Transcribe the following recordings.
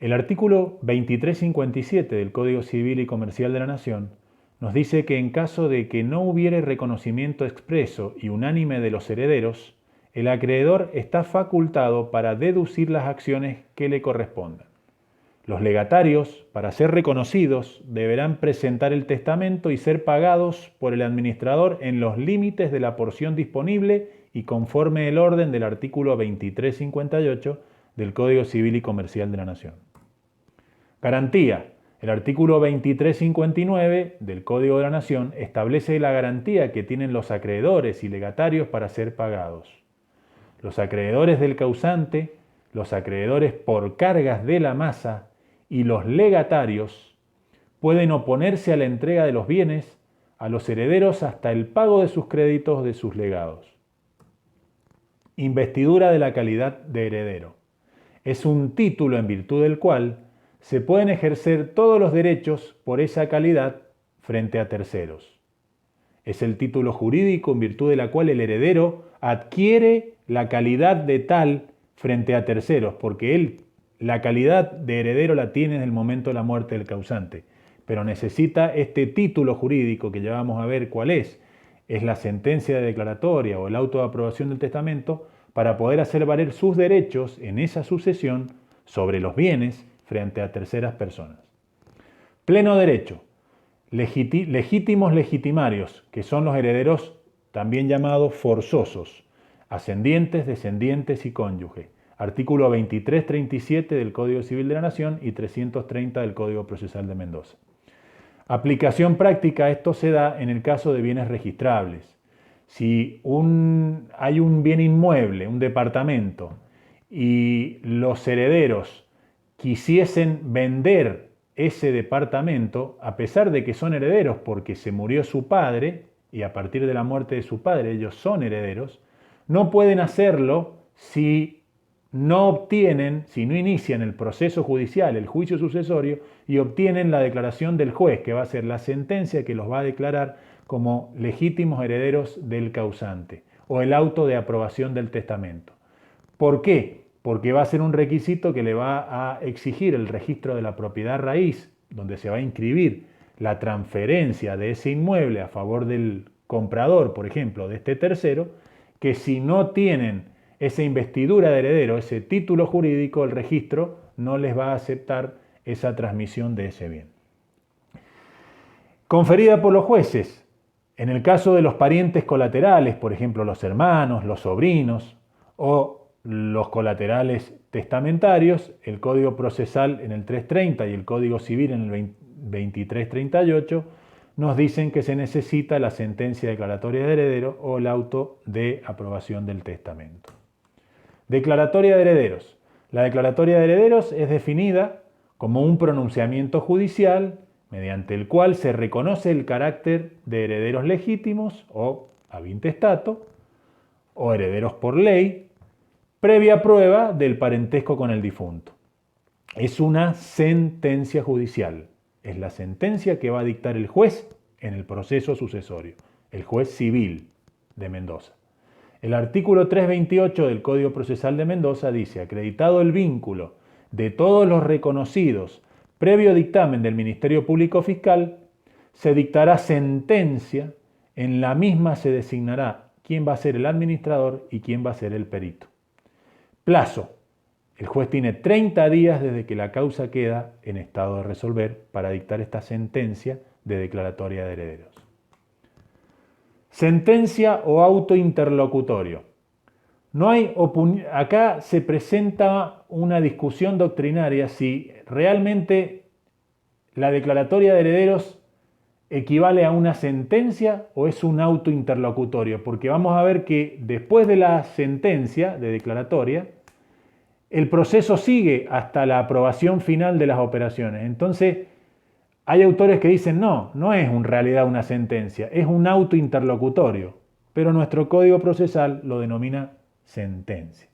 El artículo 2357 del Código Civil y Comercial de la Nación nos dice que en caso de que no hubiere reconocimiento expreso y unánime de los herederos, el acreedor está facultado para deducir las acciones que le correspondan. Los legatarios, para ser reconocidos, deberán presentar el testamento y ser pagados por el administrador en los límites de la porción disponible y conforme el orden del artículo 2358 del Código Civil y Comercial de la Nación. Garantía. El artículo 2359 del Código de la Nación establece la garantía que tienen los acreedores y legatarios para ser pagados. Los acreedores del causante, los acreedores por cargas de la masa y los legatarios pueden oponerse a la entrega de los bienes a los herederos hasta el pago de sus créditos de sus legados. Investidura de la calidad de heredero. Es un título en virtud del cual se pueden ejercer todos los derechos por esa calidad frente a terceros. Es el título jurídico en virtud de la cual el heredero adquiere la calidad de tal frente a terceros, porque él la calidad de heredero la tiene en el momento de la muerte del causante, pero necesita este título jurídico que ya vamos a ver cuál es la sentencia de declaratoria o el auto de aprobación del testamento, para poder hacer valer sus derechos en esa sucesión sobre los bienes frente a terceras personas. Pleno derecho. Legítimos legitimarios, que son los herederos también llamados forzosos, ascendientes, descendientes y cónyuge. Artículo 2337 del Código Civil de la Nación y 330 del Código Procesal de Mendoza. Aplicación práctica, esto se da en el caso de bienes registrables. Si hay un bien inmueble, un departamento, y los herederos quisiesen vender ese departamento, a pesar de que son herederos porque se murió su padre, y a partir de la muerte de su padre ellos son herederos, no pueden hacerlo si no inician el proceso judicial, el juicio sucesorio, y obtienen la declaración del juez, que va a ser la sentencia que los va a declarar como legítimos herederos del causante, o el auto de aprobación del testamento. ¿Por qué? Porque va a ser un requisito que le va a exigir el registro de la propiedad raíz, donde se va a inscribir la transferencia de ese inmueble a favor del comprador, por ejemplo, de este tercero, que si no tienen esa investidura de heredero, ese título jurídico, el registro no les va a aceptar esa transmisión de ese bien. Conferida por los jueces. En el caso de los parientes colaterales, por ejemplo, los hermanos, los sobrinos o los colaterales testamentarios, el Código Procesal en el 330 y el Código Civil en el 2338 nos dicen que se necesita la sentencia declaratoria de heredero o el auto de aprobación del testamento. Declaratoria de herederos. La declaratoria de herederos es definida como un pronunciamiento judicial mediante el cual se reconoce el carácter de herederos legítimos o ab intestato o herederos por ley, previa prueba del parentesco con el difunto. Es una sentencia judicial. Es la sentencia que va a dictar el juez en el proceso sucesorio, el juez civil de Mendoza. El artículo 328 del Código Procesal de Mendoza dice: acreditado el vínculo de todos los reconocidos previo dictamen del Ministerio Público Fiscal, se dictará sentencia, en la misma se designará quién va a ser el administrador y quién va a ser el perito. Plazo. El juez tiene 30 días desde que la causa queda en estado de resolver para dictar esta sentencia de declaratoria de herederos. Sentencia o auto interlocutorio. Acá se presenta una discusión doctrinaria si realmente la declaratoria de herederos equivale a una sentencia o es un auto interlocutorio, porque vamos a ver que después de la sentencia de declaratoria, el proceso sigue hasta la aprobación final de las operaciones. Entonces, hay autores que dicen no es en realidad una sentencia, es un auto interlocutorio, pero nuestro Código Procesal lo denomina sentencia.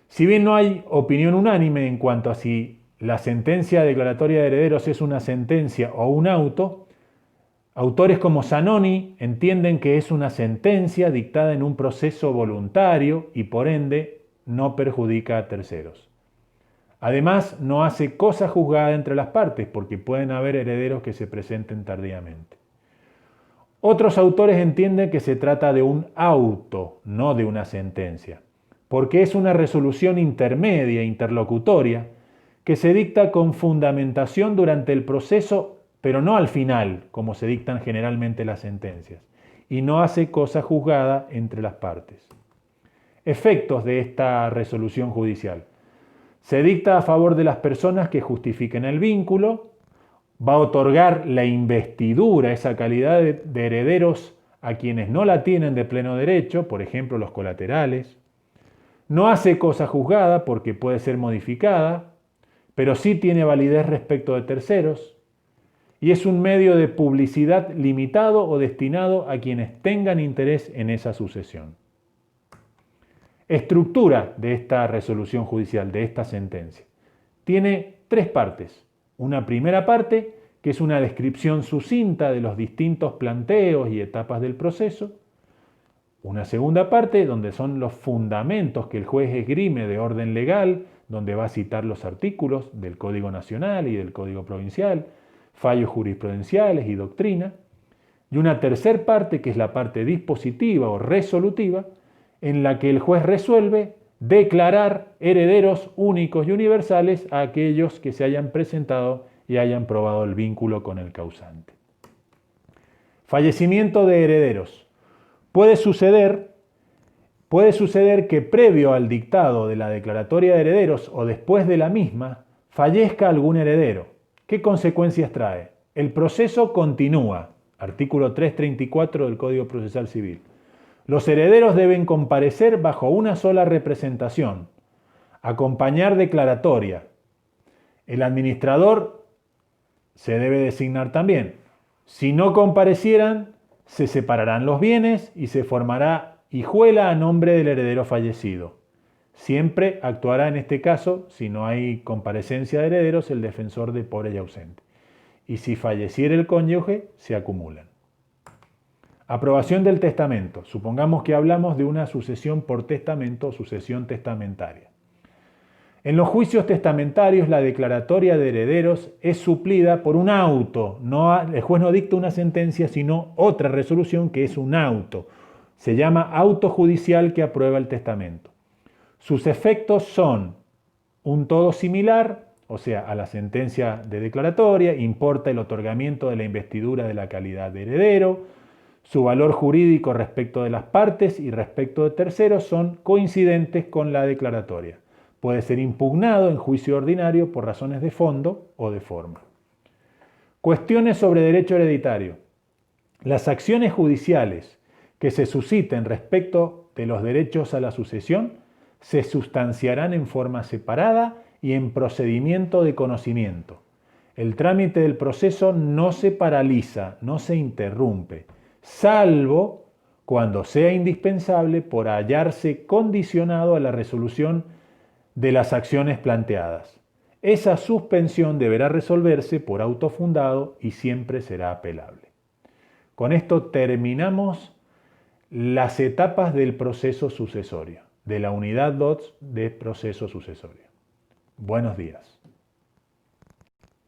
Si bien no hay opinión unánime en cuanto a si la sentencia declaratoria de herederos es una sentencia o un auto, autores como Zanoni entienden que es una sentencia dictada en un proceso voluntario y por ende no perjudica a terceros. Además, no hace cosa juzgada entre las partes, porque pueden haber herederos que se presenten tardíamente. Otros autores entienden que se trata de un auto, no de una sentencia, porque es una resolución intermedia, interlocutoria, que se dicta con fundamentación durante el proceso, pero no al final, como se dictan generalmente las sentencias, y no hace cosa juzgada entre las partes. Efectos de esta resolución judicial. Se dicta a favor de las personas que justifiquen el vínculo, va a otorgar la investidura, esa calidad de herederos a quienes no la tienen de pleno derecho, por ejemplo los colaterales. No hace cosa juzgada porque puede ser modificada, pero sí tiene validez respecto de terceros. Y es un medio de publicidad limitado o destinado a quienes tengan interés en esa sucesión. Estructura de esta resolución judicial, de esta sentencia. Tiene tres partes. Una primera parte, que es una descripción sucinta de los distintos planteos y etapas del proceso. Una segunda parte, donde son los fundamentos que el juez esgrime de orden legal, donde va a citar los artículos del Código Nacional y del Código Provincial, fallos jurisprudenciales y doctrina. Y una tercera parte, que es la parte dispositiva o resolutiva, en la que el juez resuelve declarar herederos únicos y universales a aquellos que se hayan presentado y hayan probado el vínculo con el causante. Fallecimiento de herederos. Puede suceder que previo al dictado de la declaratoria de herederos o después de la misma, fallezca algún heredero. ¿Qué consecuencias trae? El proceso continúa. Artículo 334 del Código Procesal Civil. Los herederos deben comparecer bajo una sola representación, acompañar declaratoria. El administrador se debe designar también. Si no comparecieran, se separarán los bienes y se formará hijuela a nombre del heredero fallecido. Siempre actuará en este caso, si no hay comparecencia de herederos, el defensor de pobre y ausente. Y si falleciera el cónyuge, se acumulan. Aprobación del testamento. Supongamos que hablamos de una sucesión por testamento o sucesión testamentaria. En los juicios testamentarios, la declaratoria de herederos es suplida por un auto. El juez no dicta una sentencia, sino otra resolución que es un auto. Se llama auto judicial que aprueba el testamento. Sus efectos son un todo similar, o sea, a la sentencia de declaratoria, importa el otorgamiento de la investidura de la calidad de heredero. Su valor jurídico respecto de las partes y respecto de terceros son coincidentes con la declaratoria. Puede ser impugnado en juicio ordinario por razones de fondo o de forma. Cuestiones sobre derecho hereditario. Las acciones judiciales que se susciten respecto de los derechos a la sucesión se sustanciarán en forma separada y en procedimiento de conocimiento. El trámite del proceso no se paraliza, no se interrumpe, salvo cuando sea indispensable por hallarse condicionado a la resolución de las acciones planteadas. Esa suspensión deberá resolverse por auto fundado y siempre será apelable. Con esto terminamos las etapas del proceso sucesorio, de la unidad 2 de proceso sucesorio. Buenos días.